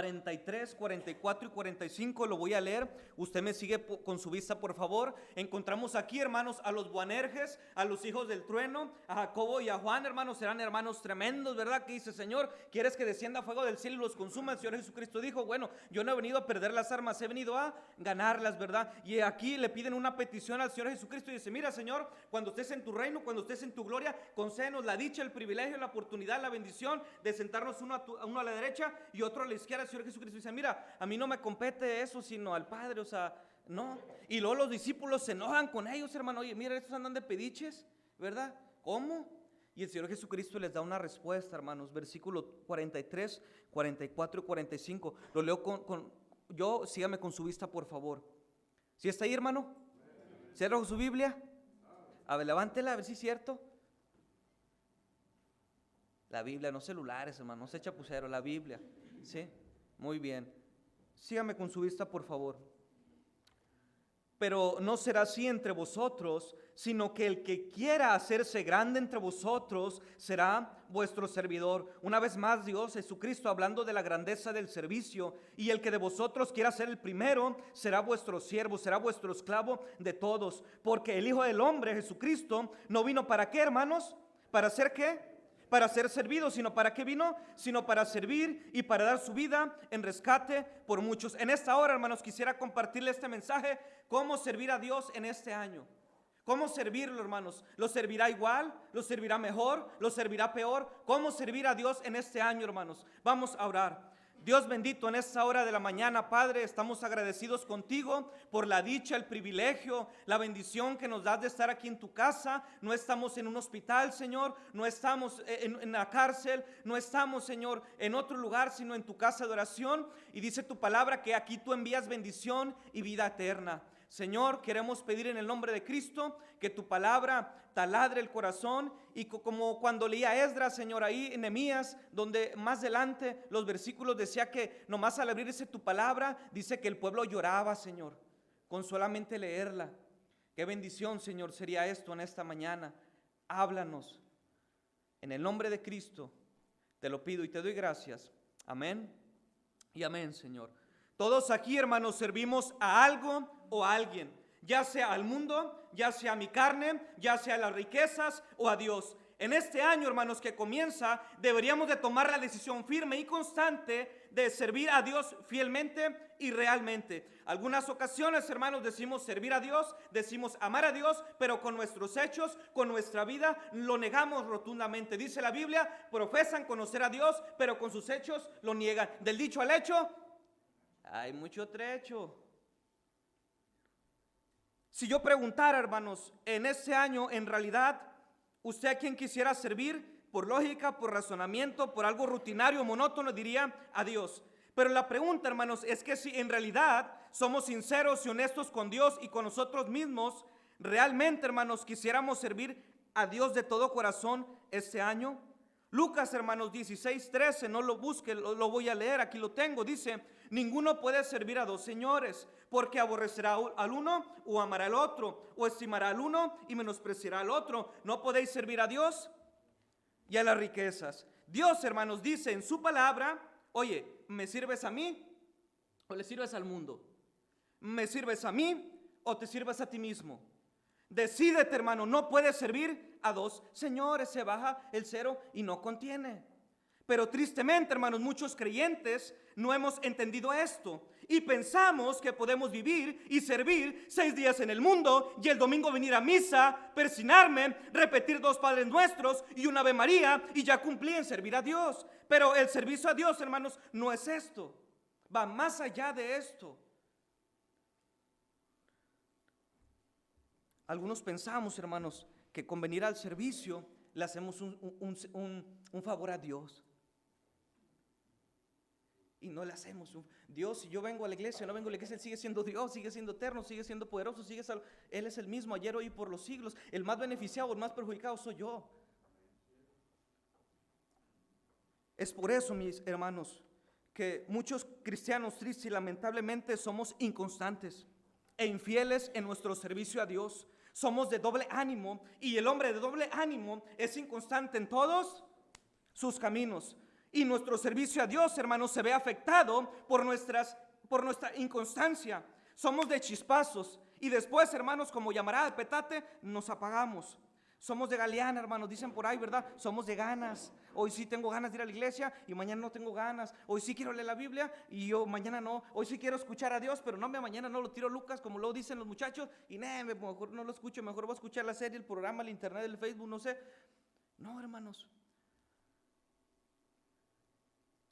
43, 44 y 45, lo voy a leer. Usted me sigue con su vista, por favor. Encontramos aquí, hermanos, a los Boanerges, a los hijos del trueno, a Jacobo y a Juan, hermanos. Eran hermanos tremendos, ¿verdad? Que dice: Señor, ¿quieres que descienda fuego del cielo y los consuma? El Señor Jesucristo dijo: bueno, yo no he venido a perder las armas, he venido a ganarlas, ¿verdad? Y aquí le piden una petición al Señor Jesucristo y dice: mira, Señor, cuando estés en tu reino, cuando estés en tu gloria, concédenos la dicha, el privilegio, la oportunidad, la bendición de sentarnos uno a la derecha y otro a la izquierda. El Señor Jesucristo dice: mira, a mí no me compete eso, sino al Padre, o sea, no. Y luego los discípulos se enojan con ellos, hermano. Oye, mira, estos andan de pediches, ¿verdad? ¿Cómo? Y el Señor Jesucristo les da una respuesta, hermanos. Versículo 43, 44 y 45. Lo leo yo, sígame con su vista, por favor. ¿Sí está ahí, hermano? ¿Cierra su Biblia? A ver, levántela, a ver si es cierto. La Biblia, no celulares, hermano, no se chapucero, la Biblia. ¿Sí? Muy bien. Sígame con su vista, por favor. Pero no será así entre vosotros, sino que el que quiera hacerse grande entre vosotros será vuestro servidor. Una vez más, Dios Jesucristo hablando de la grandeza del servicio. Y el que de vosotros quiera ser el primero será vuestro siervo, será vuestro esclavo de todos. Porque el Hijo del Hombre, Jesucristo, no vino ¿para qué, hermanos? ¿Para hacer qué? Para ser servido, sino ¿para qué vino? Sino para servir y para dar su vida en rescate por muchos. En esta hora, hermanos, quisiera compartirle este mensaje: cómo servir a Dios en este año. ¿Cómo servirlo, hermanos? ¿Lo servirá igual? ¿Lo servirá mejor? ¿Lo servirá peor? ¿Cómo servir a Dios en este año, hermanos? Vamos a orar. Dios bendito, en esta hora de la mañana, Padre, estamos agradecidos contigo por la dicha, el privilegio, la bendición que nos das de estar aquí en tu casa. No estamos en un hospital, Señor, no estamos en la cárcel, no estamos, Señor, en otro lugar, sino en tu casa de oración. Y dice tu palabra que aquí tú envías bendición y vida eterna. Señor, queremos pedir en el nombre de Cristo que tu palabra taladre el corazón, y como cuando leía Esdras, Señor, ahí en Nehemías, donde más adelante los versículos decía que nomás al abrirse tu palabra, dice que el pueblo lloraba, Señor, con solamente leerla. Qué bendición, Señor, sería esto en esta mañana. Háblanos. En el nombre de Cristo te lo pido y te doy gracias. Amén y amén, Señor. Todos aquí, hermanos, servimos a algo o a alguien, ya sea al mundo, ya sea a mi carne, ya sea a las riquezas o a Dios. En este año, hermanos, que comienza, deberíamos de tomar la decisión firme y constante de servir a Dios fielmente y realmente. Algunas ocasiones, hermanos, decimos servir a Dios, decimos amar a Dios, pero con nuestros hechos, con nuestra vida, lo negamos rotundamente. Dice la Biblia: profesan conocer a Dios, pero con sus hechos lo niegan. Del dicho al hecho hay mucho trecho. Si yo preguntara, hermanos, en este año, en realidad, ¿usted a quién quisiera servir? Por lógica, por razonamiento, por algo rutinario, monótono, diría a Dios. Pero la pregunta, hermanos, es que si en realidad somos sinceros y honestos con Dios y con nosotros mismos, realmente, hermanos, quisiéramos servir a Dios de todo corazón este año. Lucas, hermanos, 16:13, no lo busque, lo voy a leer, aquí lo tengo. Dice: ninguno puede servir a dos señores, porque aborrecerá al uno o amará al otro, o estimará al uno y menospreciará al otro. No podéis servir a Dios y a las riquezas. Dios, hermanos, dice en su palabra: oye, ¿me sirves a mí o le sirves al mundo? ¿Me sirves a mí o te sirves a ti mismo? Decídete, hermano, no puedes servir a dos señores. Se baja el cero y no contiene. Pero tristemente, hermanos, muchos creyentes no hemos entendido esto y pensamos que podemos vivir y servir 6 días en el mundo y el domingo venir a misa, persignarme, repetir 2 Padres Nuestros y una Ave María, y ya cumplí en servir a Dios. Pero el servicio a Dios, hermanos, no es esto, va más allá de esto. Algunos pensamos, hermanos, que con venir al servicio le hacemos un favor a Dios. Y no le hacemos Dios, si yo vengo a la iglesia, no vengo a la iglesia, Él sigue siendo Dios, sigue siendo eterno, sigue siendo poderoso, Él es el mismo ayer, hoy y por los siglos. El más beneficiado, el más perjudicado soy yo. Es por eso, mis hermanos, que muchos cristianos, tristes y lamentablemente, somos inconstantes e infieles en nuestro servicio a Dios. Somos de doble ánimo, y el hombre de doble ánimo es inconstante en todos sus caminos. Y nuestro servicio a Dios, hermanos, se ve afectado por nuestra inconstancia. Somos de chispazos y después, hermanos, como llamará de petate, nos apagamos. Somos de galeana, hermanos, dicen por ahí, ¿verdad? Somos de ganas. Hoy sí tengo ganas de ir a la iglesia y mañana no tengo ganas. Hoy sí quiero leer la Biblia y yo mañana no. Hoy sí quiero escuchar a Dios, pero no, mañana no lo tiro Lucas, como lo dicen los muchachos. Y mejor no lo escucho, mejor voy a escuchar la serie, el programa, el internet, el Facebook, no sé. No, hermanos.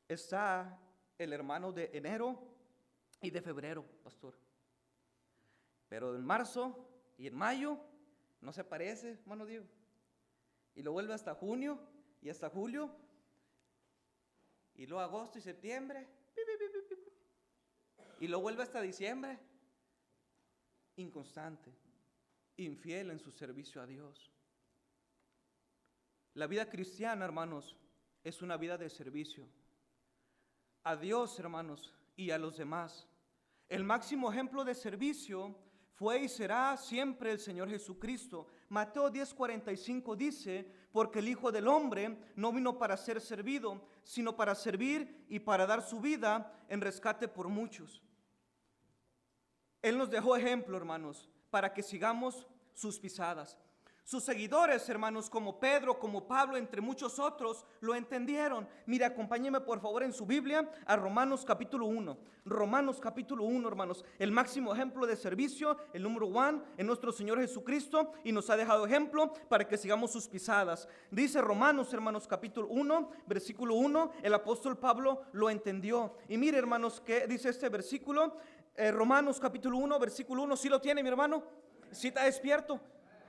Está el hermano de enero y de febrero, pastor. Pero en marzo y en mayo no se parece, hermano Diego. Y lo vuelve hasta junio y hasta julio. Y luego agosto y septiembre. Y lo vuelve hasta diciembre. Inconstante, infiel en su servicio a Dios. La vida cristiana, hermanos, es una vida de servicio a Dios, hermanos, y a los demás. El máximo ejemplo de servicio fue y será siempre el Señor Jesucristo. Mateo 10:45 dice: porque el Hijo del Hombre no vino para ser servido, sino para servir y para dar su vida en rescate por muchos. Él nos dejó ejemplo, hermanos, para que sigamos sus pisadas. Sus seguidores, hermanos, como Pedro, como Pablo, entre muchos otros, lo entendieron. Mire, acompáñeme por favor en su Biblia a Romanos capítulo 1. Romanos capítulo 1, hermanos. El máximo ejemplo de servicio, el número 1, en nuestro Señor Jesucristo, y nos ha dejado ejemplo para que sigamos sus pisadas. Dice Romanos, hermanos, capítulo 1, versículo 1, el apóstol Pablo lo entendió. Y mire, hermanos, ¿qué dice este versículo? Romanos capítulo 1, versículo 1. ¿Sí lo tiene, mi hermano? ¿Sí está despierto?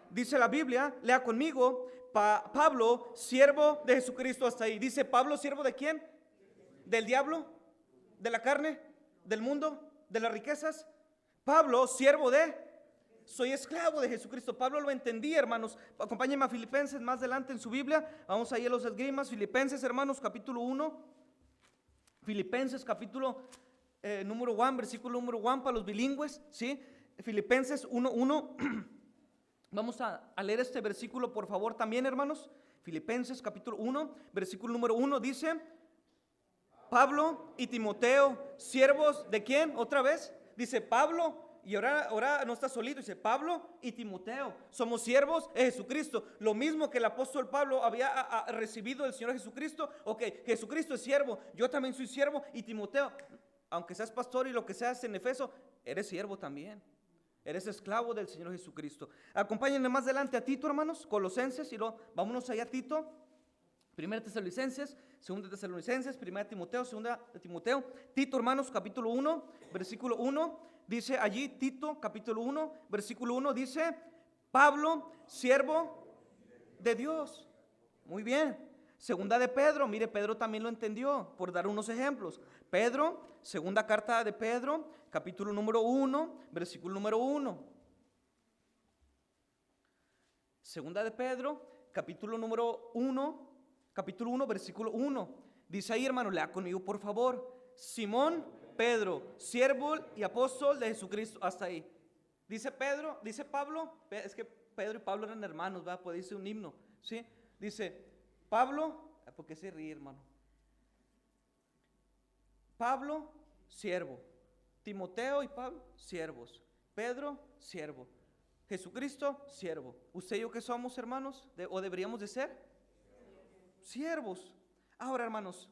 Dice la Biblia, lea conmigo, Pablo, siervo de Jesucristo, hasta ahí. Dice Pablo, ¿siervo de quién? ¿Del diablo? ¿De la carne? ¿Del mundo? ¿De las riquezas? Pablo, siervo de, soy esclavo de Jesucristo. Pablo lo entendía, hermanos. Acompáñenme a Filipenses más adelante en su Biblia. Vamos ahí a los esgrimas. Filipenses, hermanos, capítulo 1. Filipenses, capítulo número 1, versículo número 1 para los bilingües, ¿sí? Filipenses 1:1. Vamos a leer este versículo, por favor, también, hermanos. Filipenses capítulo 1, versículo número 1 dice: Pablo y Timoteo, siervos de ¿quién? Otra vez, dice Pablo, y ahora no está solito, dice Pablo y Timoteo, somos siervos de Jesucristo. Lo mismo que el apóstol Pablo había recibido del Señor Jesucristo. Ok, Jesucristo es siervo, yo también soy siervo, y Timoteo, aunque seas pastor y lo que seas en Efeso, eres siervo también. Eres esclavo del Señor Jesucristo. Acompáñenme más adelante a Tito, hermanos, Colosenses, y luego vámonos allá a Tito. 1 Tesalonicenses, 2 Tesalonicenses, 1 Timoteo, 2 Timoteo. Tito, hermanos, capítulo 1, versículo 1. Dice allí, Tito, capítulo 1, versículo 1, dice: Pablo, siervo de Dios. Muy bien. Segunda de Pedro, mire, Pedro también lo entendió, por dar unos ejemplos. Pedro, segunda carta de Pedro, capítulo número 1, versículo número 1. Segunda de Pedro, capítulo número 1, versículo 1. Dice ahí, hermano, lea conmigo, por favor. Simón, Pedro, siervo y apóstol de Jesucristo. Hasta ahí. Dice Pablo, es que Pedro y Pablo eran hermanos, ¿verdad? Puede decir un himno, ¿sí? Dice Pablo, ¿por qué se ríe, hermano? Pablo, siervo. Timoteo y Pablo, siervos. Pedro, siervo. Jesucristo, siervo. ¿Usted y yo qué somos, hermanos? ¿O deberíamos de ser? Siervos. Ahora, hermanos,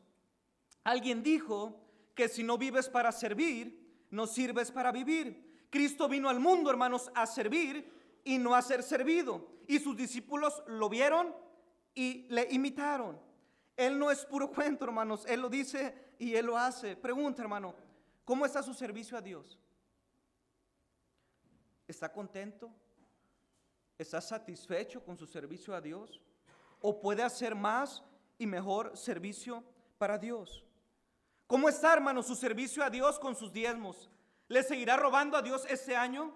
alguien dijo que si no vives para servir, no sirves para vivir. Cristo vino al mundo, hermanos, a servir y no a ser servido. Y sus discípulos lo vieron y le imitaron. Él no es puro cuento, hermanos. Él lo dice y Él lo hace. Pregunta, hermano, ¿cómo está su servicio a Dios? ¿Está contento? ¿Está satisfecho con su servicio a Dios? ¿O puede hacer más y mejor servicio para Dios? ¿Cómo está, hermano, su servicio a Dios con sus diezmos? ¿Le seguirá robando a Dios este año?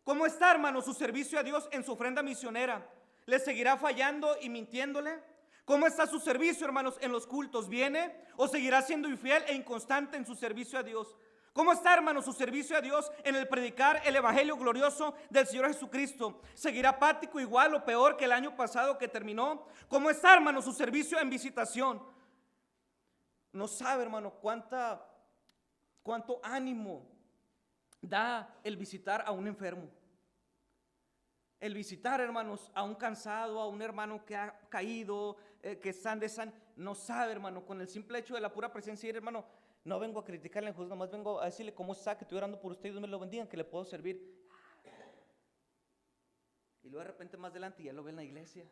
¿Cómo está, hermano, su servicio a Dios en su ofrenda misionera? ¿Le seguirá fallando y mintiéndole? ¿Cómo está su servicio, hermanos, en los cultos? ¿Viene o seguirá siendo infiel e inconstante en su servicio a Dios? ¿Cómo está, hermanos, su servicio a Dios en el predicar el evangelio glorioso del Señor Jesucristo? ¿Seguirá apático igual o peor que el año pasado que terminó? ¿Cómo está, hermanos, su servicio en visitación? No sabe, hermano, cuánto ánimo da el visitar a un enfermo. El visitar, hermanos, a un cansado, a un hermano que ha caído, que están de san, no sabe, hermano, con el simple hecho de la pura presencia, hermano, no vengo a criticarle en Jesús, nomás vengo a decirle cómo está, que estoy orando por usted y Dios me lo bendiga, que le puedo servir. Y luego de repente más adelante ya lo ve en la iglesia.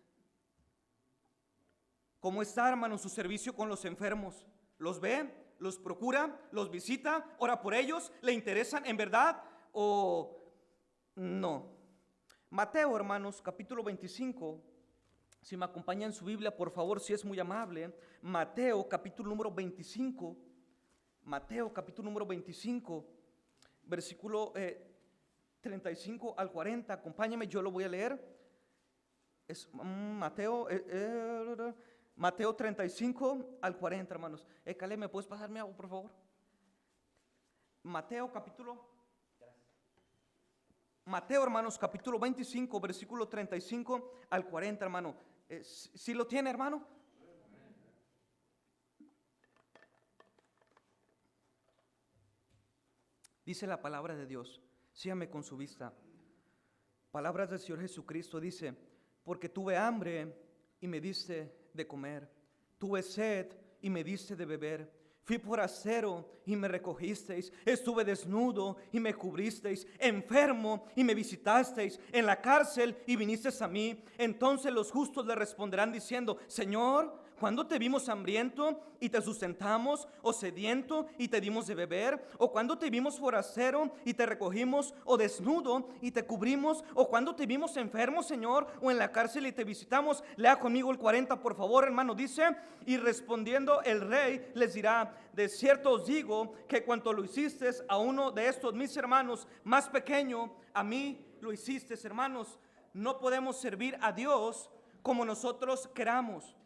¿Cómo está, hermano, su servicio con los enfermos? ¿Los ve? ¿Los procura? ¿Los visita? ¿Ora por ellos? ¿Le interesan en verdad o no? Mateo, hermanos, capítulo 25. Si me acompaña en su Biblia, por favor, si es muy amable. Mateo, capítulo número 25. Mateo, capítulo número 25, versículo 35 al 40. Acompáñame, yo lo voy a leer. Es Mateo 35 al 40, hermanos. Cale, ¿me puedes pasarme algo, por favor? Mateo, hermanos, capítulo 25, versículo 35 al 40, hermano. ¿Sí lo tiene, hermano? Dice la palabra de Dios. Sígame con su vista. Palabras del Señor Jesucristo, dice: porque tuve hambre y me diste de comer, tuve sed y me diste de beber. Fui forastero y me recogisteis, estuve desnudo y me cubristeis, enfermo y me visitasteis, en la cárcel y vinisteis a mí. Entonces los justos le responderán diciendo: Señor, ¿cuándo te vimos hambriento y te sustentamos, o sediento y te dimos de beber? ¿O cuándo te vimos forastero y te recogimos, o desnudo y te cubrimos? ¿O cuándo te vimos enfermo, Señor, o en la cárcel y te visitamos? Lea conmigo el 40, por favor, hermano. Dice: y respondiendo el rey les dirá: de cierto os digo que cuanto lo hiciste a uno de estos mis hermanos más pequeño, a mí lo hiciste. Hermanos, no podemos servir a Dios como nosotros queramos,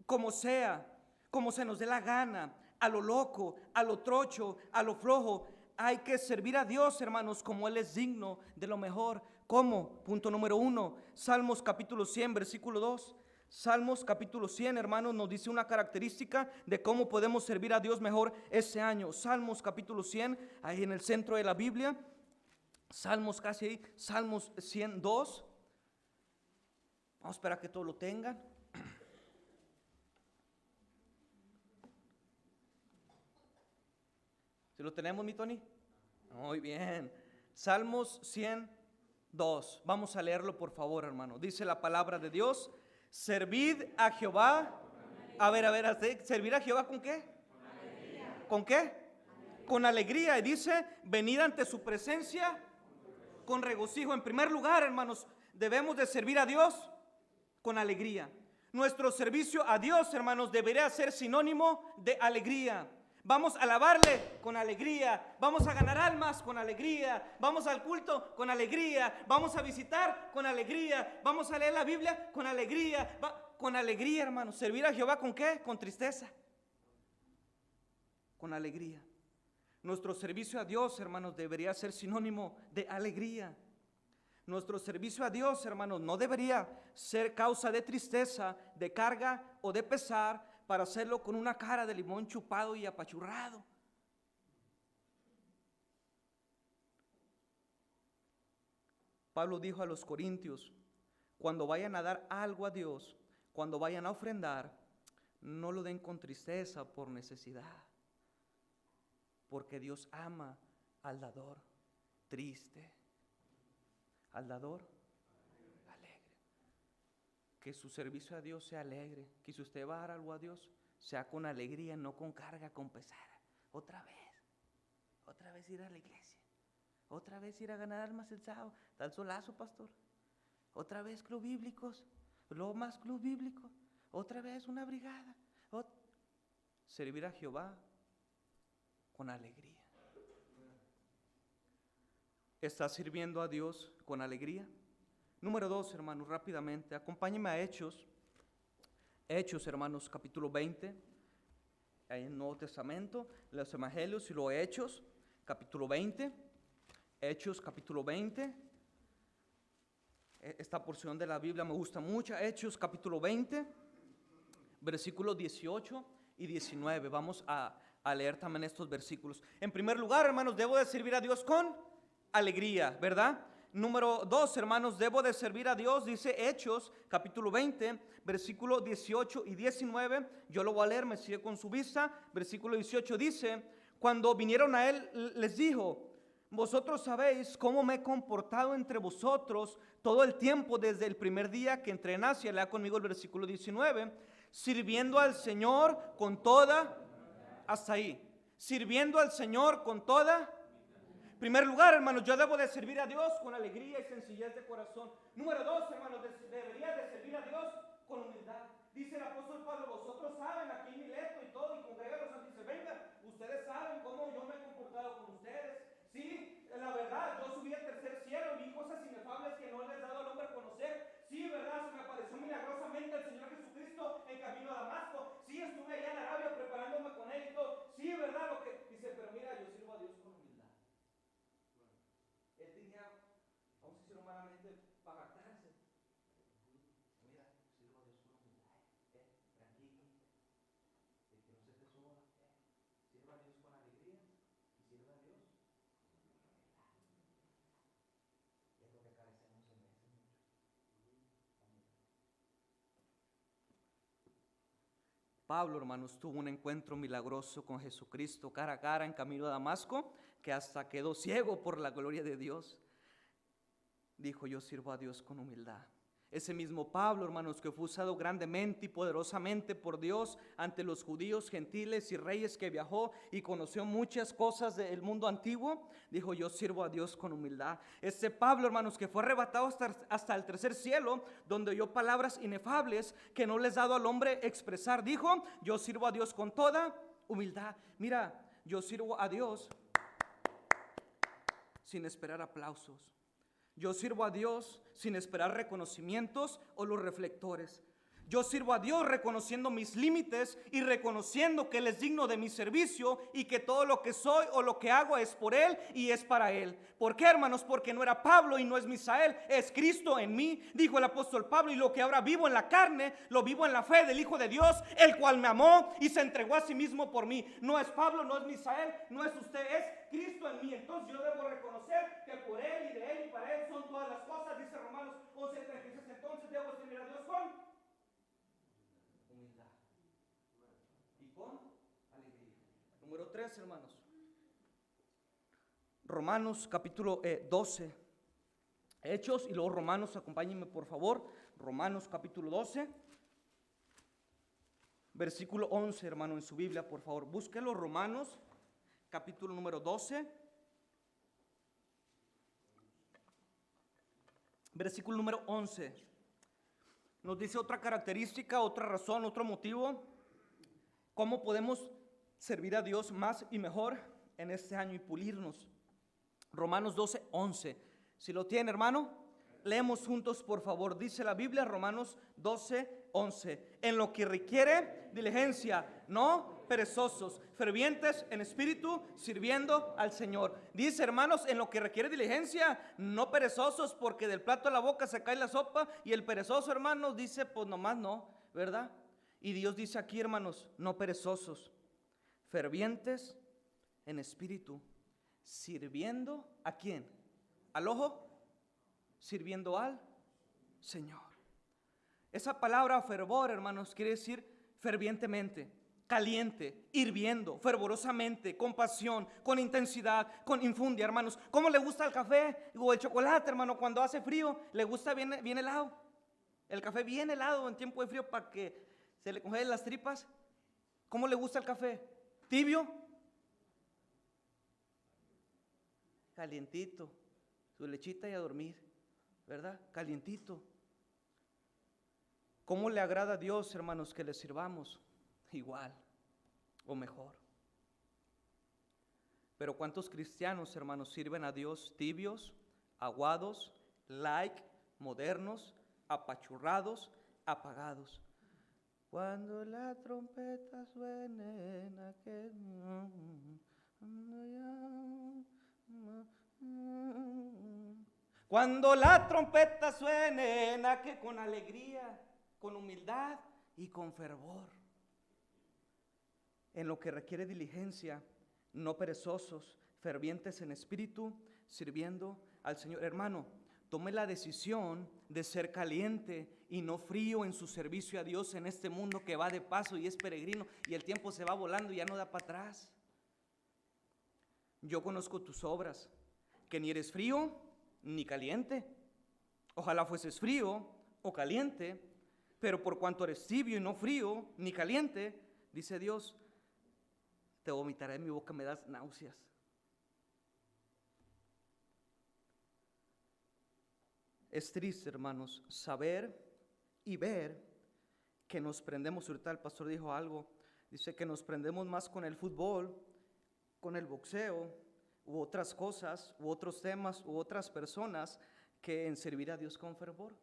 como sea, como se nos dé la gana, a lo loco, a lo trocho, a lo flojo. Hay que servir a Dios, hermanos, como Él es digno de lo mejor. ¿Cómo? Punto número 1, Salmos capítulo 100, versículo 2. Salmos capítulo 100, hermanos, nos dice una característica de cómo podemos servir a Dios mejor ese año. Salmos capítulo 100, ahí en el centro de la Biblia. Salmos casi ahí, Salmos 102. Vamos a esperar que todos lo tengan. ¿Sí lo tenemos, mi Tony? Muy bien. Salmos 102. Vamos a leerlo, por favor, hermano. Dice la palabra de Dios: servid a Jehová. A ver, ¿servir a Jehová con qué? Con alegría. ¿Con qué? Con alegría. Y dice: venid ante su presencia con regocijo. En primer lugar, hermanos, debemos de servir a Dios con alegría. Nuestro servicio a Dios, hermanos, debería ser sinónimo de alegría. Vamos a alabarle con alegría, vamos a ganar almas con alegría, vamos al culto con alegría, vamos a visitar con alegría, vamos a leer la Biblia con alegría, con alegría, hermanos. ¿Servir a Jehová con qué? Con tristeza, con alegría. Nuestro servicio a Dios, hermanos, debería ser sinónimo de alegría. Nuestro servicio a Dios, hermanos, no debería ser causa de tristeza, de carga o de pesar, para hacerlo con una cara de limón chupado y apachurrado. Pablo dijo a los corintios: cuando vayan a dar algo a Dios, cuando vayan a ofrendar, no lo den con tristeza por necesidad, porque Dios ama al dador triste, al dador alegre. Que su servicio a Dios sea alegre, que si usted va a dar algo a Dios, sea con alegría, no con carga, con pesar. Otra vez ir a la iglesia, otra vez ir a ganar almas el sábado, tal solazo, pastor. Otra vez club bíblicos, luego más club bíblico, otra vez una brigada. Servir a Jehová con alegría. ¿Estás sirviendo a Dios con alegría? Número 2, hermanos, rápidamente, acompáñenme a Hechos, hermanos, capítulo 20, ahí en el Nuevo Testamento, los Evangelios y los Hechos, capítulo 20, Hechos, capítulo 20, esta porción de la Biblia me gusta mucho. Hechos, capítulo 20, versículo 18, y 19. Vamos a leer también estos versículos. En primer lugar, hermanos, debo de servir a Dios con alegría, ¿verdad? Número 2, hermanos, debo de servir a Dios, dice Hechos, capítulo 20, versículo 18 y 19. Yo lo voy a leer, me sigue con su vista. Versículo 18 dice: cuando vinieron a él, les dijo: vosotros sabéis cómo me he comportado entre vosotros todo el tiempo desde el primer día que entré en Asia. Lea conmigo el versículo 19. Sirviendo al Señor con toda, hasta ahí, sirviendo al Señor con toda. En primer lugar, hermanos, yo debo de servir a Dios con alegría y sencillez de corazón. Número 2, hermanos, debería de servir a Dios con humildad. Dice el apóstol Pablo: vosotros saben, aquí Mileto y todo, y congrega los santos, dice: venga, ustedes saben cómo yo me he comportado con ustedes. Sí, la verdad, yo subí al tercer cielo y vi cosas inefables que no les he dado al hombre a conocer. Sí, verdad, se me apareció milagrosamente el Señor Jesucristo en camino a Damasco. Sí, estuve allá en Arabia preparándome con él y todo. Sí, verdad, lo que dice, pero mira, yo sirvo a Dios con humildad. Él tenía, vamos a decir humanamente, para jactarse. Mira, sirvo a Dios con humildad. Tranquilo, que no se te suba. Sirva a Dios con alegría y sirva a Dios. Es lo que carecemos en veces mucho. Pablo, hermanos, tuvo un encuentro milagroso con Jesucristo cara a cara en camino a Damasco, que hasta quedó ciego por la gloria de Dios. Dijo: yo sirvo a Dios con humildad. Ese mismo Pablo, hermanos, que fue usado grandemente y poderosamente por Dios ante los judíos, gentiles y reyes, que viajó y conoció muchas cosas del mundo antiguo, dijo: yo sirvo a Dios con humildad. Ese Pablo, hermanos, que fue arrebatado hasta el tercer cielo, donde oyó palabras inefables que no les ha dado al hombre expresar, dijo: yo sirvo a Dios con toda humildad. Mira, yo sirvo a Dios sin esperar aplausos. Yo sirvo a Dios sin esperar reconocimientos o los reflectores. Yo sirvo a Dios reconociendo mis límites y reconociendo que Él es digno de mi servicio y que todo lo que soy o lo que hago es por Él y es para Él. ¿Por qué, hermanos? Porque no era Pablo y no es Misael, es Cristo en mí, dijo el apóstol Pablo, y lo que ahora vivo en la carne, lo vivo en la fe del Hijo de Dios, el cual me amó y se entregó a sí mismo por mí. No es Pablo, no es Misael, no es usted, es Cristo en mí. Entonces yo debo reconocer que por Él y de Él y para Él son todas las cosas, dice Romanos 11:36. Entonces debo servir a Dios con humildad y con alegría. Número 3, hermanos. Romanos capítulo 12. Hechos y luego Romanos, acompáñenme por favor. Romanos capítulo 12. Versículo 11, hermano, en su Biblia, por favor. Búsquelo, Romanos capítulo número 12. Versículo número 11. Nos dice otra característica, otra razón, otro motivo. ¿Cómo podemos servir a Dios más y mejor en este año y pulirnos? Romanos 12, 11. Si lo tiene, hermano, leemos juntos, por favor. Dice la Biblia, Romanos 12, 11. En lo que requiere diligencia, no perezosos, fervientes en espíritu, sirviendo al Señor. Dice, hermanos, en lo que requiere diligencia, no perezosos, porque del plato a la boca se cae la sopa, y el perezoso, hermanos, dice, pues nomás no, ¿verdad? Y Dios dice aquí, hermanos, no perezosos, fervientes en espíritu, sirviendo ¿a quién? ¿Al ojo? Sirviendo al Señor. Esa palabra fervor, hermanos, quiere decir fervientemente, caliente, hirviendo, fervorosamente, con pasión, con intensidad, con infundia, hermanos. ¿Cómo le gusta el café o el chocolate, hermano, cuando hace frío? ¿Le gusta bien helado? El café bien helado en tiempo de frío para que se le congelen las tripas. ¿Cómo le gusta el café? ¿Tibio? Calientito, su lechita y a dormir, ¿verdad? Calientito. ¿Cómo le agrada a Dios, hermanos, que le sirvamos? Igual o mejor. Pero ¿cuántos cristianos, hermanos, sirven a Dios tibios, aguados, light, modernos, apachurrados, apagados? Cuando la trompeta suene en aquel... Cuando la trompeta suene en aquel, con alegría, con humildad y con fervor. en lo que requiere diligencia, no perezosos, fervientes en espíritu, sirviendo al Señor. Hermano, tome la decisión de ser caliente y no frío en su servicio a Dios en este mundo que va de paso y es peregrino y el tiempo se va volando y ya no da para atrás. Yo conozco tus obras, que ni eres frío ni caliente. Ojalá fueses frío o caliente, pero por cuanto eres tibio y no frío ni caliente, dice Dios, te vomitaré en mi boca, me das náuseas. Es triste, hermanos, saber y ver que nos prendemos. Ahorita el pastor dijo algo, dice que nos prendemos más con el fútbol, con el boxeo, u otras cosas, u otros temas, u otras personas, que en servir a Dios con fervor.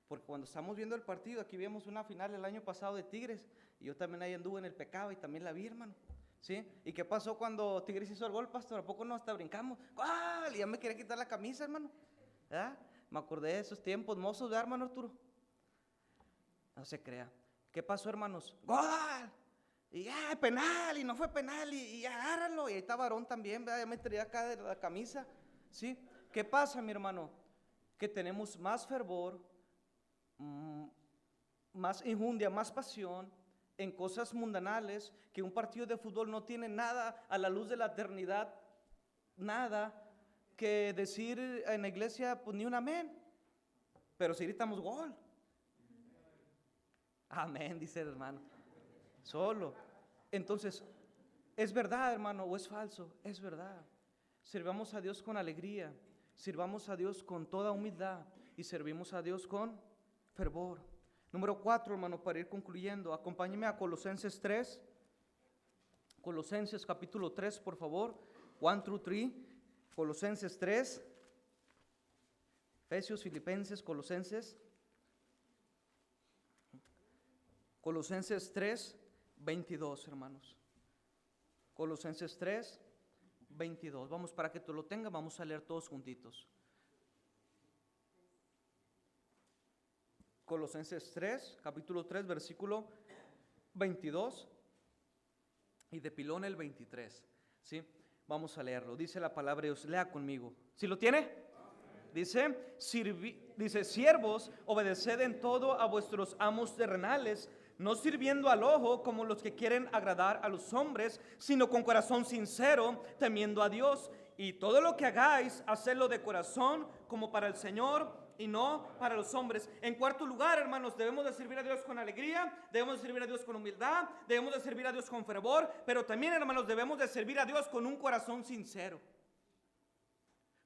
Porque cuando estamos viendo el partido, aquí vimos una final el año pasado de Tigres, y yo también ahí anduve en el pecado y también la vi, hermano. ¿Sí? ¿Y qué pasó cuando Tigres hizo el gol, pastor? ¿A poco no hasta brincamos? ¡Ah! Y ya me quería quitar la camisa, hermano. ¿Ah? Me acordé de esos tiempos mozos, ¿verdad, hermano Arturo? No se crea. ¿Qué pasó, hermanos? ¡Gol! Y ya, penal, y no fue penal, y agárralo. Y ahí está varón también, ¿verdad? Ya me traía acá de la camisa. ¿Sí? ¿Qué pasa, mi hermano? Que tenemos más fervor, más injundia, más pasión en cosas mundanales, que un partido de fútbol no tiene nada a la luz de la eternidad, nada que decir en la iglesia, pues ni un amén, pero si gritamos gol, amén, dice el hermano, solo. Entonces, ¿es verdad, hermano, o es falso? Es verdad. Sirvamos a Dios con alegría, sirvamos a Dios con toda humildad y servimos a Dios con fervor. Número 4, hermano, para ir concluyendo, acompáñeme a Colosenses 3, Colosenses capítulo 3, por favor, 1 through 3, Colosenses 3, Efesios, Filipenses, Colosenses 3, 22, hermanos. Colosenses 3, 22. Vamos, para que tú lo tengas, vamos a leer todos juntitos. Colosenses 3, capítulo 3, versículo 22 y de pilón el 23. ¿Sí? Vamos a leerlo. Dice la palabra de Dios, lea conmigo. ¿Sí lo tiene? Dice, siervos, obedeced en todo a vuestros amos terrenales, no sirviendo al ojo como los que quieren agradar a los hombres, sino con corazón sincero, temiendo a Dios. Y todo lo que hagáis, hacedlo de corazón, como para el Señor y no para los hombres. En cuarto lugar, hermanos, debemos de servir a Dios con alegría, debemos de servir a Dios con humildad, debemos de servir a Dios con fervor, pero también, hermanos, debemos de servir a Dios con un corazón sincero.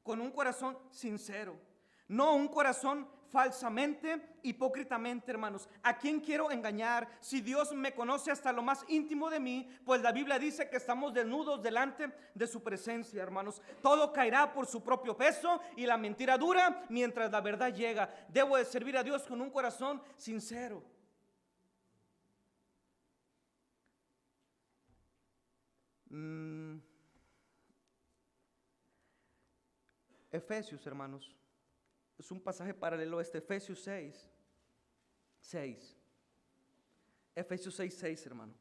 Con un corazón sincero, no un corazón falsamente, hipócritamente, hermanos. ¿A quién quiero engañar? Si Dios me conoce hasta lo más íntimo de mí, pues la Biblia dice que estamos desnudos delante de su presencia, hermanos. Todo caerá por su propio peso y la mentira dura mientras la verdad llega. Debo de servir a Dios con un corazón sincero. Efesios, hermanos, es un pasaje paralelo a este, Efesios 6. Efesios 6, hermano.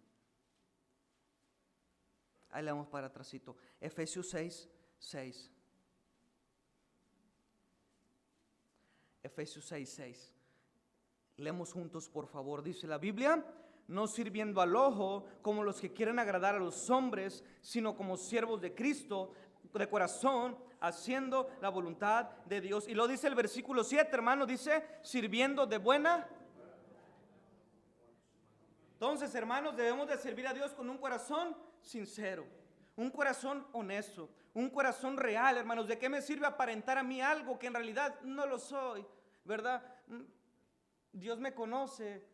Ahí le vamos para atrásito. Efesios 6. Efesios 6. Leemos juntos, por favor. Dice la Biblia, no sirviendo al ojo como los que quieren agradar a los hombres, sino como siervos de Cristo, de corazón, haciendo la voluntad de Dios. Y lo dice el versículo 7, hermano, dice, sirviendo de buena. Entonces, hermanos, debemos de servir a Dios con un corazón sincero, un corazón honesto, un corazón real, hermanos. ¿De qué me sirve aparentar a mí algo que en realidad no lo soy? ¿Verdad? Dios me conoce.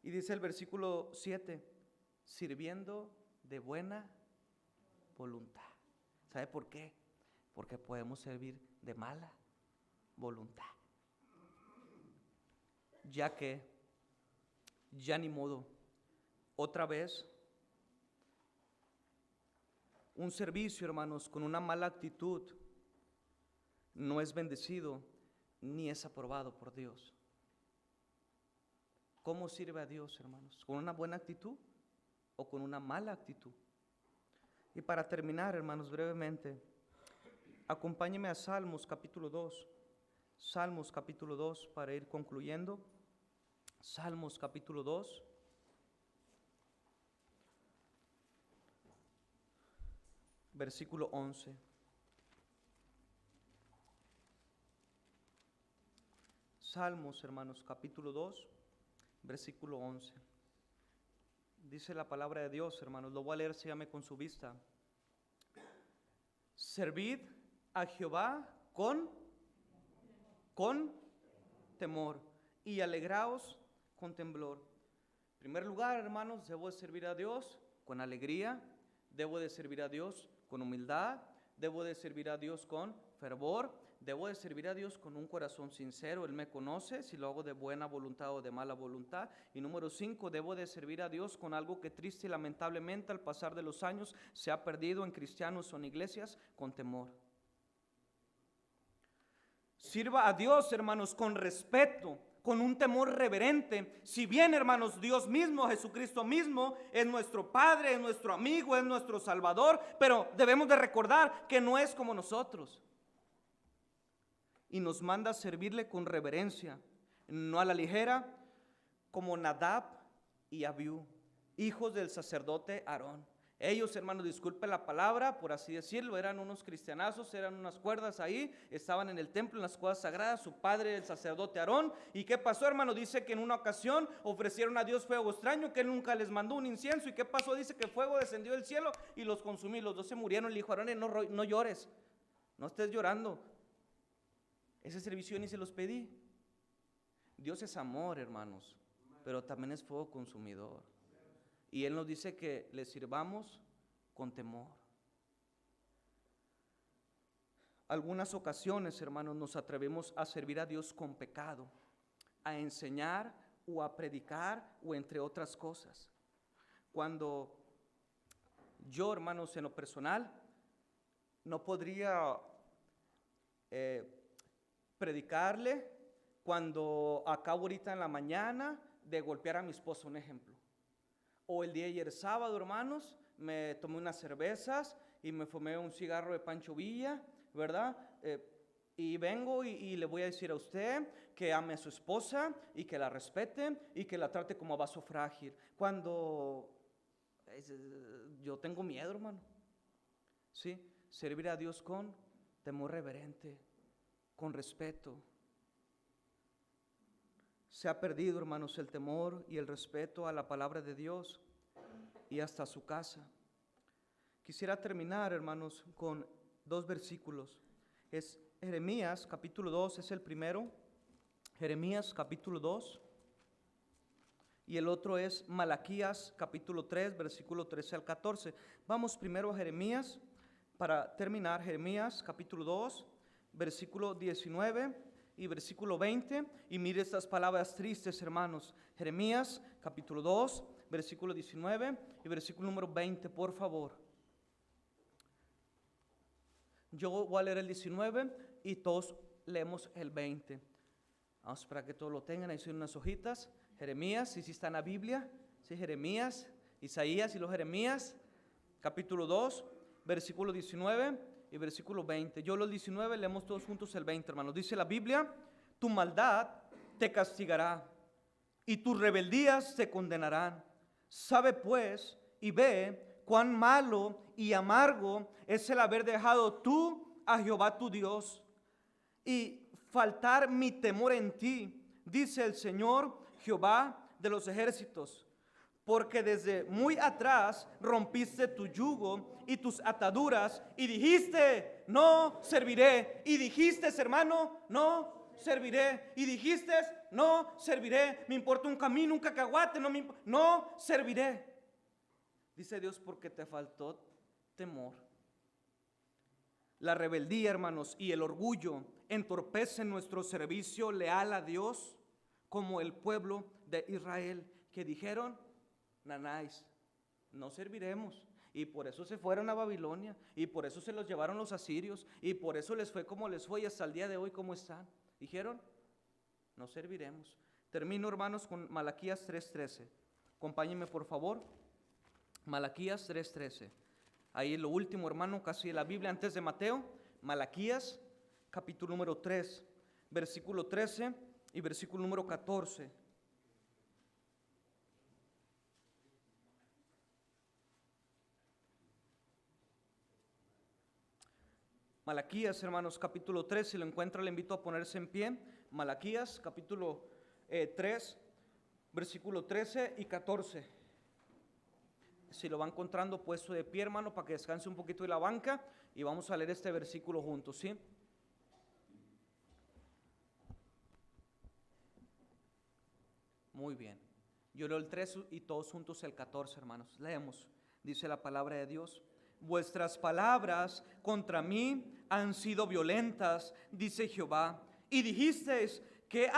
Y dice el versículo 7, sirviendo de buena voluntad. ¿Sabe por qué? Porque podemos servir de mala voluntad. Ya que, ya ni modo, otra vez, un servicio, hermanos, con una mala actitud no es bendecido ni es aprobado por Dios. ¿Cómo sirve a Dios, hermanos? ¿Con una buena actitud o con una mala actitud? Y para terminar, hermanos, brevemente, acompáñenme a Salmos capítulo 2. Salmos capítulo 2 para ir concluyendo. Salmos capítulo 2. Versículo 11. Salmos, hermanos, capítulo 2, versículo 11. Dice la palabra de Dios, hermanos, lo voy a leer, sígame con su vista. Servid a Jehová con temor y alegraos con temblor. En primer lugar, hermanos, debo de servir a Dios con alegría, debo de servir a Dios con humildad, debo de servir a Dios con fervor, debo de servir a Dios con un corazón sincero. Él me conoce si lo hago de buena voluntad o de mala voluntad. Y número 5, debo de servir a Dios con algo que triste y lamentablemente al pasar de los años se ha perdido en cristianos o en iglesias, con temor. Sirva a Dios, hermanos, con respeto, con un temor reverente. Si bien, hermanos, Dios mismo, Jesucristo mismo, es nuestro Padre, es nuestro amigo, es nuestro Salvador, pero debemos de recordar que no es como nosotros. Y nos manda a servirle con reverencia, no a la ligera, como Nadab y Abiú, hijos del sacerdote Aarón. Ellos, hermanos, disculpen la palabra, por así decirlo, eran unos cristianazos, eran unas cuerdas ahí, estaban en el templo, en las cosas sagradas, su padre, el sacerdote Aarón. ¿Y qué pasó, hermano? Dice que en una ocasión ofrecieron a Dios fuego extraño, que él nunca les mandó un incienso. ¿Y qué pasó? Dice que el fuego descendió del cielo y los consumió. Los dos se murieron. Le dijo a Aarón, no llores, no estés llorando. Ese servicio ni se los pedí. Dios es amor, hermanos, pero también es fuego consumidor. Y Él nos dice que le sirvamos con temor. Algunas ocasiones, hermanos, nos atrevemos a servir a Dios con pecado, a enseñar o a predicar o entre otras cosas. Cuando yo, hermanos, en lo personal, no podría predicarle cuando acabo ahorita en la mañana de golpear a mi esposa, un ejemplo. O el día de ayer sábado, hermanos, me tomé unas cervezas y me fumé un cigarro de Pancho Villa, ¿verdad? Y vengo y le voy a decir a usted que ame a su esposa y que la respete y que la trate como vaso frágil. Cuando yo tengo miedo, hermano. ¿Sí? Servir a Dios con temor reverente, con respeto. Se ha perdido, hermanos, el temor y el respeto a la palabra de Dios y hasta su casa. Quisiera terminar, hermanos, con 2 versículos. Es Jeremías capítulo 2, es el primero. Jeremías capítulo 2. Y el otro es Malaquías capítulo 3, versículo 13 al 14. Vamos primero a Jeremías para terminar. Jeremías capítulo 2, versículo 19 y versículo 20, y mire estas palabras tristes, hermanos. Jeremías capítulo 2, versículo 19 y versículo número 20, por favor. Yo voy a leer el 19 y todos leemos el 20. Vamos para que todos lo tengan, ahí son unas hojitas. Jeremías, si está en la Biblia, sí, Jeremías, Isaías y los Jeremías, capítulo 2, versículo 19 y versículo 20. Yo los 19 leemos todos juntos el 20, hermanos. Dice la Biblia: tu maldad te castigará y tus rebeldías te condenarán. Sabe pues y ve cuán malo y amargo es el haber dejado tú a Jehová tu Dios y faltar mi temor en ti, dice el Señor Jehová de los ejércitos. Porque desde muy atrás rompiste tu yugo y tus ataduras y dijiste, no serviré. Y dijiste, hermano, no serviré. Y dijiste, no serviré. Me importa un camino, un cacahuate, no serviré. Dice Dios, porque te faltó temor. La rebeldía, hermanos, y el orgullo entorpecen nuestro servicio leal a Dios, como el pueblo de Israel, que dijeron, nanáis, no serviremos. Y por eso se fueron a Babilonia, y por eso se los llevaron los asirios, y por eso les fue como les fue, y hasta el día de hoy como están. Dijeron, no serviremos. Termino, hermanos, con Malaquías 3:13. Acompáñenme, por favor. Malaquías 3:13. Ahí lo último, hermano, casi de la Biblia antes de Mateo. Malaquías, capítulo número 3, versículo 13 y versículo número 14. Malaquías, hermanos, capítulo 3, si lo encuentra le invito a ponerse en pie. Malaquías, capítulo 3, versículo 13 y 14. Si lo va encontrando, puesto de pie, hermano, para que descanse un poquito de la banca, y vamos a leer este versículo juntos, ¿sí? Muy bien. Yo leo el 3 y todos juntos el 14, hermanos. Leemos. Dice la palabra de Dios: vuestras palabras contra mí han sido violentas, dice Jehová, y dijisteis, ¿qué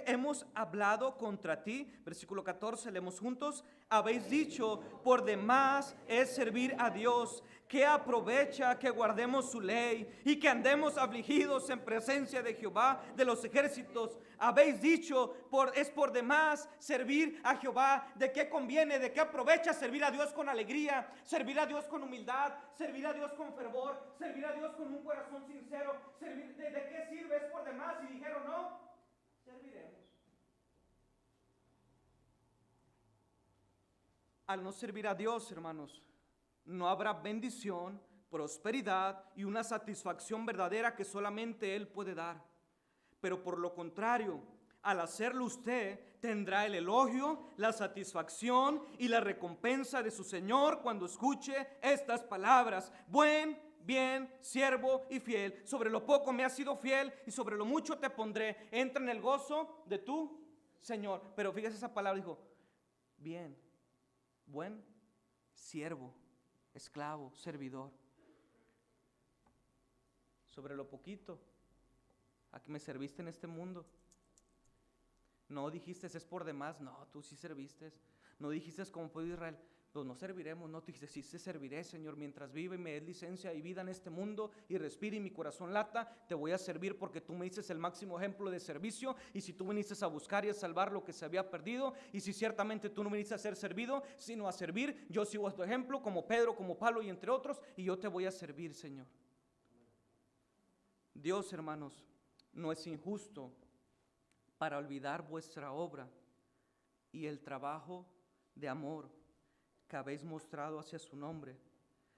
hemos hablado contra ti? Versículo 14, leemos juntos. Habéis dicho, por demás es servir a Dios. ¿Qué aprovecha que guardemos su ley y que andemos afligidos en presencia de Jehová de los ejércitos? Habéis dicho, es por demás servir a Jehová. ¿De qué conviene? ¿De qué aprovecha servir a Dios con alegría? Servir a Dios con humildad, servir a Dios con fervor, servir a Dios con un corazón sincero. ¿De qué sirve? Es por demás. Y dijeron, no, serviremos. Al no servir a Dios, hermanos, no habrá bendición, prosperidad y una satisfacción verdadera que solamente Él puede dar. Pero por lo contrario, al hacerlo usted tendrá el elogio, la satisfacción y la recompensa de su Señor cuando escuche estas palabras: bien, siervo y fiel. Sobre lo poco me has sido fiel y sobre lo mucho te pondré. Entra en el gozo de tu Señor. Pero fíjese esa palabra, dijo, bien, buen siervo, esclavo, servidor. Sobre lo poquito, ¿a qué me serviste en este mundo? No dijiste es por demás, no, tú sí serviste. No dijiste como pueblo Israel, pues no serviremos, no, tú dijiste sí te serviré, Señor, mientras vive y me des licencia y vida en este mundo y respire y mi corazón lata, te voy a servir porque tú me dices el máximo ejemplo de servicio. Y si tú viniste a buscar y a salvar lo que se había perdido, y si ciertamente tú no viniste a ser servido, sino a servir, yo sigo a tu ejemplo como Pedro, como Pablo y entre otros, y yo te voy a servir, Señor. Dios, hermanos, no es injusto para olvidar vuestra obra y el trabajo de amor que habéis mostrado hacia su nombre,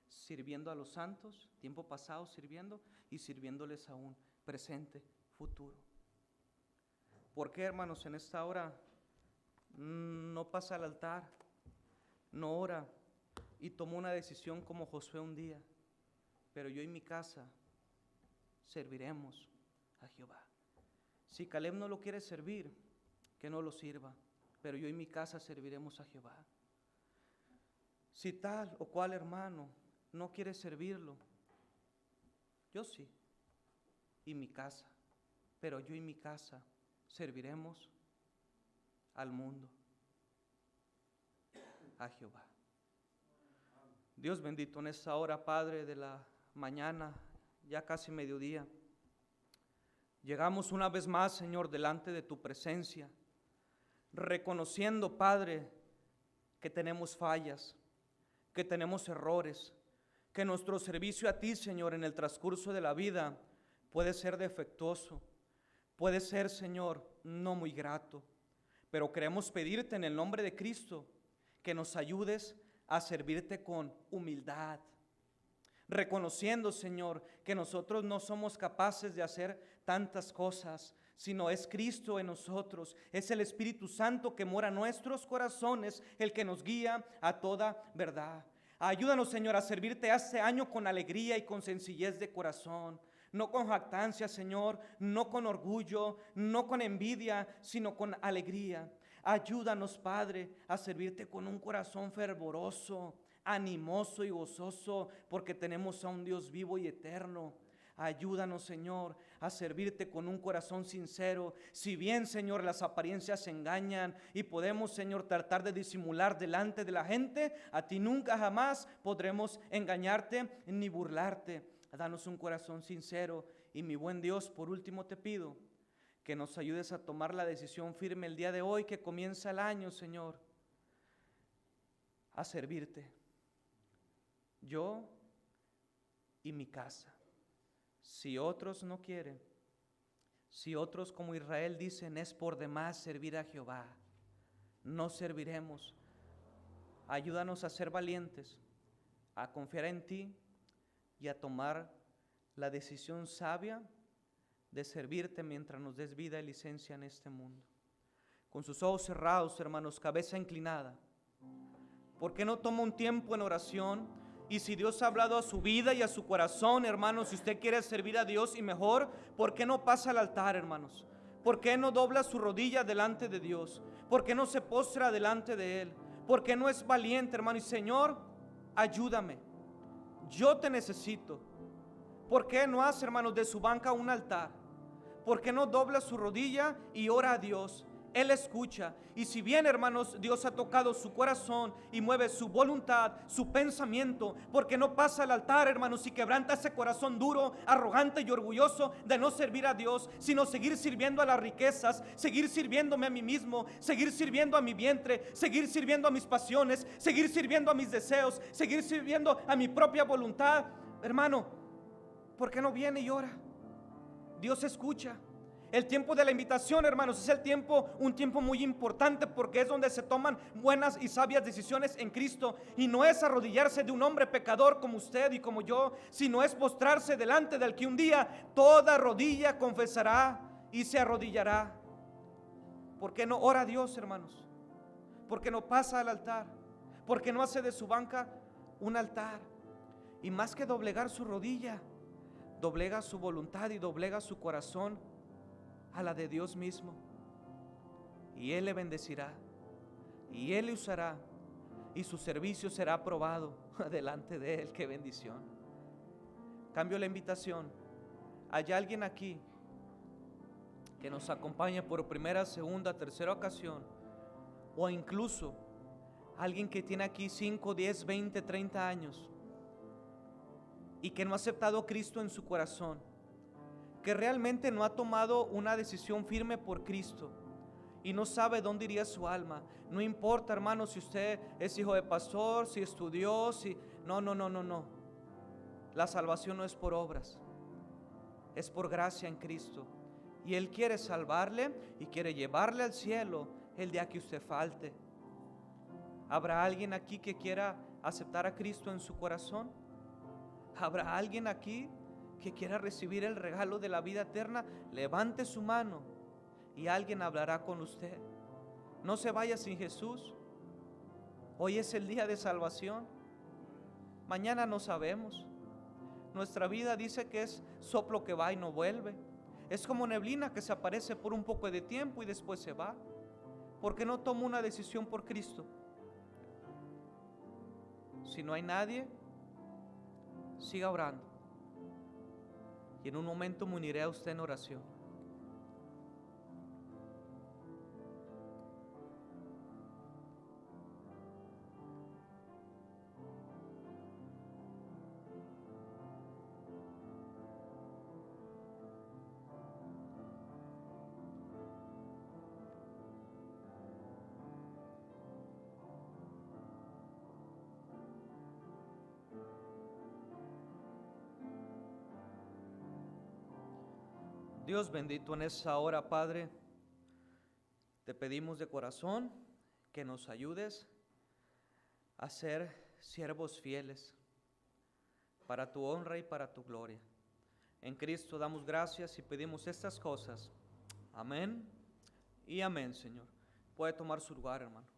sirviendo a los santos, tiempo pasado sirviendo y sirviéndoles aún, presente, futuro. ¿Por qué, hermanos, en esta hora no pasa al altar, no ora y toma una decisión como Josué un día? Pero yo y mi casa serviremos a Jehová. Si Caleb no lo quiere servir, que no lo sirva, pero yo y mi casa serviremos a Jehová. Si tal o cual hermano no quiere servirlo, yo sí, y mi casa, pero yo y mi casa serviremos al mundo, a Jehová. Dios bendito, en esta hora, Padre, de la mañana, ya casi mediodía, llegamos una vez más, Señor, delante de tu presencia, reconociendo, Padre, que tenemos fallas, que tenemos errores, que nuestro servicio a ti, Señor, en el transcurso de la vida puede ser defectuoso, puede ser, Señor, no muy grato, pero queremos pedirte en el nombre de Cristo que nos ayudes a servirte con humildad, reconociendo, Señor, que nosotros no somos capaces de hacer tantas cosas, sino es Cristo en nosotros, es el Espíritu Santo que mora en nuestros corazones, el que nos guía a toda verdad. Ayúdanos, Señor, a servirte este año con alegría y con sencillez de corazón, no con jactancia, Señor, no con orgullo, no con envidia, sino con alegría. Ayúdanos, Padre, a servirte con un corazón fervoroso, animoso y gozoso, porque tenemos a un Dios vivo y eterno. Ayúdanos, Señor, a servirte con un corazón sincero. Si bien, Señor, las apariencias engañan y podemos, Señor, tratar de disimular delante de la gente, a ti nunca jamás podremos engañarte ni burlarte. Danos un corazón sincero. Y mi buen Dios, por último te pido que nos ayudes a tomar la decisión firme el día de hoy que comienza el año, Señor, a servirte, yo y mi casa. Si otros no quieren, si otros como Israel dicen es por demás servir a Jehová, no serviremos. Ayúdanos a ser valientes, a confiar en ti y a tomar la decisión sabia de servirte mientras nos des vida y licencia en este mundo. Con sus ojos cerrados, hermanos, cabeza inclinada, ¿por qué no toma un tiempo en oración? Y si Dios ha hablado a su vida y a su corazón, hermanos, si usted quiere servir a Dios y mejor, ¿por qué no pasa al altar, hermanos? ¿Por qué no dobla su rodilla delante de Dios? ¿Por qué no se postra delante de Él? ¿Por qué no es valiente, hermano? Y Señor, ayúdame, yo te necesito. ¿Por qué no hace, hermanos, de su banca un altar? ¿Por qué no dobla su rodilla y ora a Dios? Él escucha. Y si bien, hermanos, Dios ha tocado su corazón y mueve su voluntad, su pensamiento, porque no pasa al altar, hermanos, y quebranta ese corazón duro, arrogante y orgulloso de no servir a Dios, sino seguir sirviendo a las riquezas, seguir sirviéndome a mí mismo, seguir sirviendo a mi vientre, seguir sirviendo a mis pasiones, seguir sirviendo a mis deseos, seguir sirviendo a mi propia voluntad? Hermano, ¿por qué no viene y ora? Dios escucha. El tiempo de la invitación, hermanos, es un tiempo muy importante, porque es donde se toman buenas y sabias decisiones en Cristo. Y no es arrodillarse de un hombre pecador como usted y como yo, sino es postrarse delante del que un día toda rodilla confesará y se arrodillará. ¿Por qué no ora a Dios, hermanos? ¿Por qué no pasa al altar? ¿Por qué no hace de su banca un altar? Y más que doblegar su rodilla, doblega su voluntad y doblega su corazón a la de Dios mismo, y Él le bendecirá y Él le usará, y su servicio será aprobado delante de Él. ¡Qué bendición! Cambio la invitación. ¿Hay alguien aquí que nos acompañe por primera, segunda, tercera ocasión? O incluso alguien que tiene aquí 5, 10, 20, 30 años y que no ha aceptado a Cristo en su corazón, que realmente no ha tomado una decisión firme por Cristo y no sabe dónde iría su alma. No importa, hermano, si usted es hijo de pastor, si estudió, si... No. La salvación no es por obras, es por gracia en Cristo. Y Él quiere salvarle y quiere llevarle al cielo el día que usted falte. ¿Habrá alguien aquí que quiera aceptar a Cristo en su corazón? ¿Habrá alguien aquí que quiera recibir el regalo de la vida eterna? Levante su mano y alguien hablará con usted. No se vaya sin Jesús. Hoy es el día de salvación. Mañana no sabemos. Nuestra vida dice que es soplo que va y no vuelve. Es como neblina que se aparece por un poco de tiempo y después se va. ¿Por qué no tomo una decisión por Cristo? Si no hay nadie, siga orando. Y en un momento me uniré a usted en oración. Dios bendito, en esa hora, Padre, te pedimos de corazón que nos ayudes a ser siervos fieles para tu honra y para tu gloria. En Cristo damos gracias y pedimos estas cosas. Amén y amén, Señor. Puede tomar su lugar, hermano.